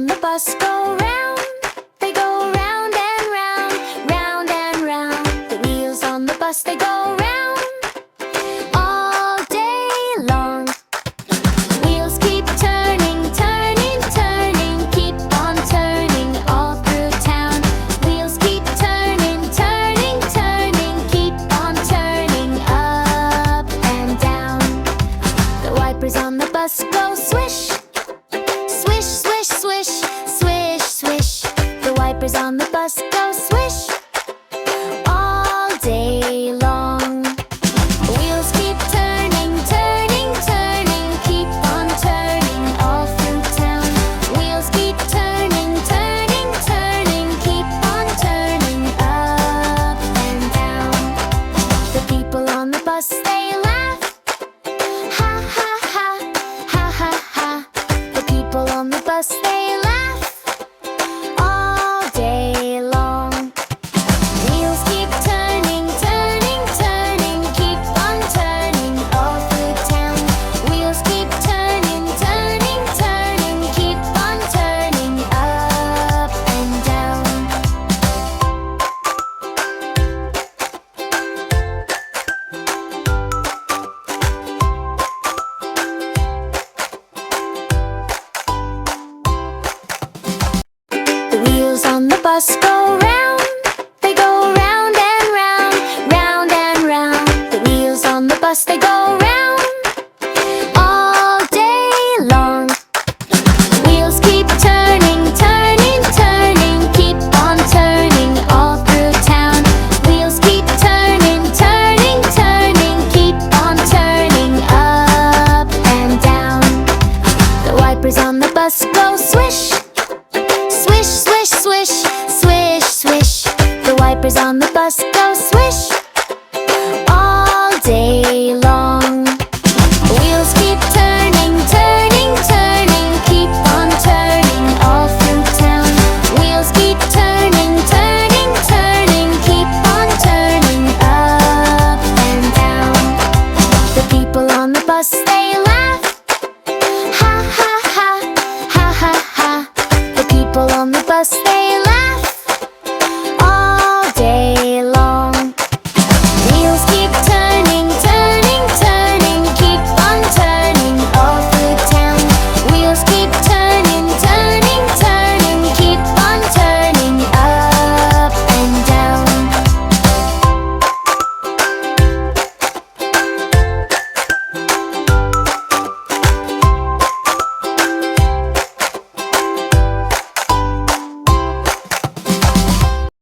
on the bus go round. They go round and round, round and round. The wheels on the bus, they go round all day long. Wheels keep turning, turning, turning, keep on turning all through town. Wheels keep turning, turning, turning, keep on turning up and down. The wipers on the bus go swish, swish, swish, swish, swish, swish. The wipers on the bus go swish all day long. Wheels keep turning, turning, turning, keep on turning all through town. Wheels keep turning, turning, turning, keep on turning up and down. The people on the bus, they laugh, ha ha ha, ha ha ha. The people on the bus, they laugh all day long. Wheels keep turning, turning, turning, keep on turning all through town. Wheels keep turning, turning, turning, keep on turning up and down. The wheels on the bus go round. They go round and round, round and round. The wheels on the bus, they go round all day long. Wheels keep turning, turning, turning, keep on turning all through town. Wheels keep turning, turning, turning, keep on turning up and down. The wipers on the bus go swish, swish, swish, swish, swish, swish. The wipers on the bus go swish